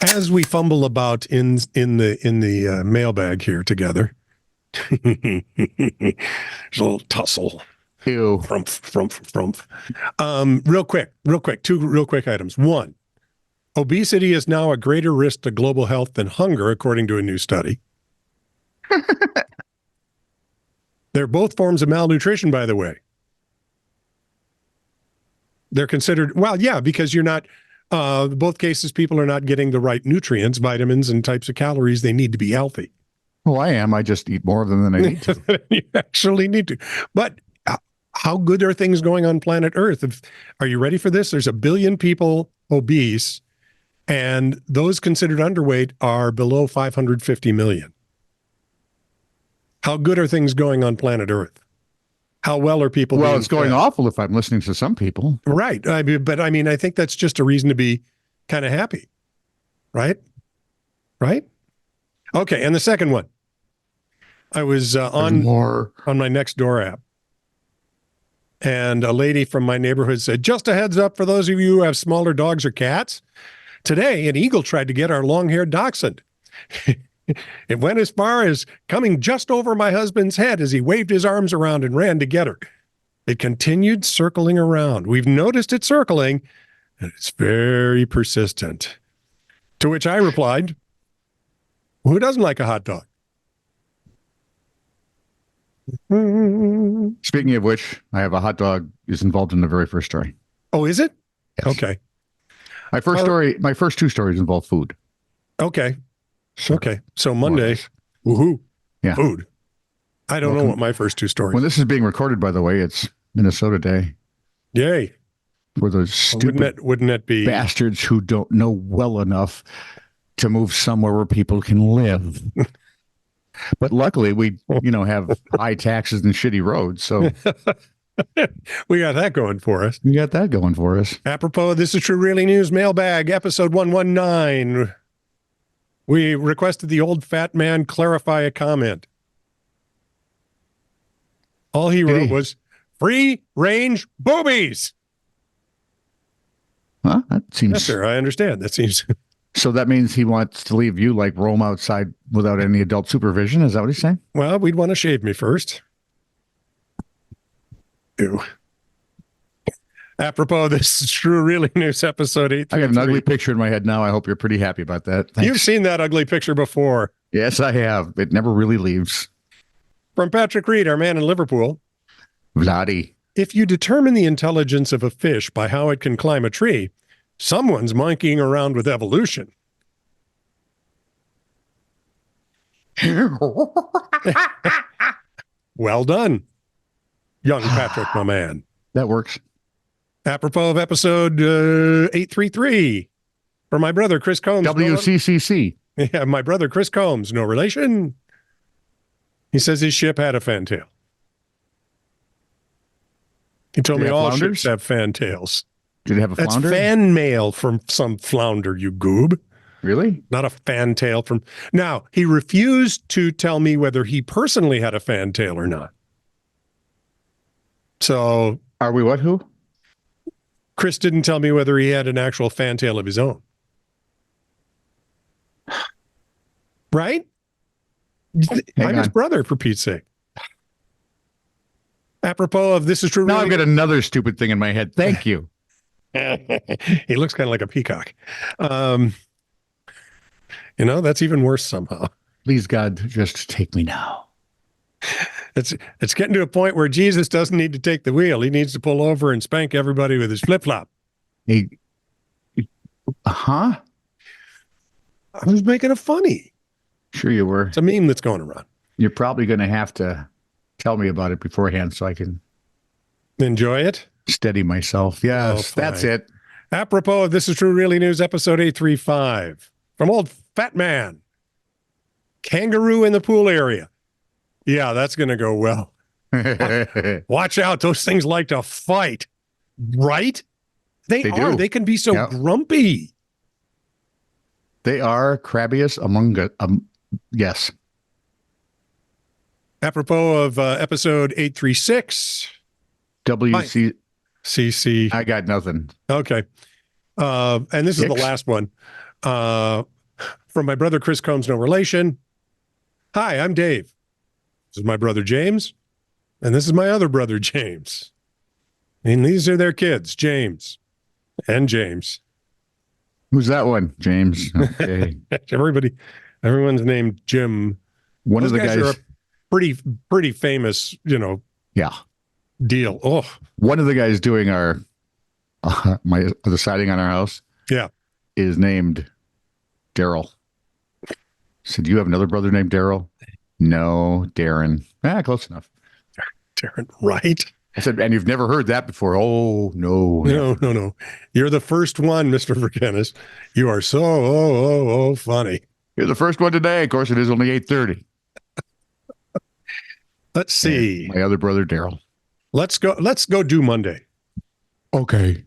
As we fumble about in the mailbag here together, there's a little tussle. Ew. Frumph. Real quick, two real quick items. One, obesity is now a greater risk to global health than hunger, according to a new study. They're both forms of malnutrition, by the way. They're considered, well, yeah, because you're not, both cases, people are not getting the right nutrients, vitamins, and types of calories they need to be healthy. Well, I am. I just eat more of them than I need to. You actually need to. But how good are things going on planet Earth? Are you ready for this? There's 1 billion people obese, and those considered underweight are below 550 million. How good are things going on planet Earth? How well are people? Well, it's going awful if I'm listening to some people. Right. I think that's just a reason to be kind of happy. Right? Right? Okay. And the second one, I was on my Nextdoor app, and a lady from my neighborhood said, just a heads up for those of you who have smaller dogs or cats. Today, an eagle tried to get our long-haired dachshund. It went as far as coming just over my husband's head as he waved his arms around and ran to get her. It continued circling around. We've noticed it circling, and it's very persistent. To which I replied, who doesn't like a hot dog? Speaking of which, I have a hot dog is involved in the very first story. Oh, is it? Yes. Okay. My first two stories involve food. Okay. Okay. So Monday, woohoo, yeah. Food. I don't know what my first two stories. When this is being recorded, by the way, it's Minnesota Day. Yay. For those stupid wouldn't that be bastards who don't know well enough to move somewhere where people can live. But luckily we, have high taxes and shitty roads. So we got that going for us. Apropos, this is True Really News Mailbag, episode 119. We requested the old fat man clarify a comment. All he wrote was free range boobies. Huh? That seems. Yes, sir. I understand. That seems. So that means he wants to leave you roam outside without any adult supervision. Is that what he's saying? Well, we'd want to shave me first. Ew. Apropos, this is True Really News episode 8. I got an ugly picture in my head now. I hope you're pretty happy about that. Thanks. You've seen that ugly picture before. Yes, I have. It never really leaves. From Patrick Reed, our man in Liverpool. Vladdy. If you determine the intelligence of a fish by how it can climb a tree, someone's monkeying around with evolution. Well done, young Patrick, my man. That works. Apropos of episode 833, for my brother, Chris Combs. WCCC. Yeah, my brother, Chris Combs, no relation. He says his ship had a fantail. He told me all ships have fantails. Did it have a flounder? That's fan mail from some flounder, you goob. Really? Not a fantail from... Now, he refused to tell me whether he personally had a fantail or not. So... Are we what, who? Chris didn't tell me whether he had an actual fantail of his own. Right? I'm his brother, for Pete's sake. Apropos of This Is True. Now I've got another stupid thing in my head. Thank you. He looks kind of like a peacock. That's even worse somehow. Please, God, just take me now. It's getting to a point where Jesus doesn't need to take the wheel. He needs to pull over and spank everybody with his flip-flop. Huh? I was making it funny. Sure you were. It's a meme that's going around. You're probably going to have to tell me about it beforehand so I can enjoy it. Steady myself. Yes, that's it. Apropos of This Is True Really News, episode 835. From OldFatMan. Kangaroo in the pool area. Yeah, that's going to go well. Watch out. Those things like to fight. Right? They are. Do. They can be so grumpy. They are crabbiest among yes. Apropos of episode 836. WC. CC. I got nothing. Okay. And this is the last one. From my brother Chris Combs, no relation. Hi, I'm Dave. This is my brother James, and this is my other brother James. And these are their kids, James and James. Who's that one? James. Okay. Everyone's named Jim. One of the guys are a pretty famous, yeah, deal. Oh, one of the guys doing the siding on our house. Yeah. Is named Darrell. So, do you have another brother named Darrell? No, Darrin. Close enough. Darrin, right? I said, and you've never heard that before. Oh, no. No. You're the first one, Mr. Verkenis. You are so funny. You're the first one today. Of course, it is only 8:30. Let's see. And my other brother, Darrell. Let's go do Monday. Okay.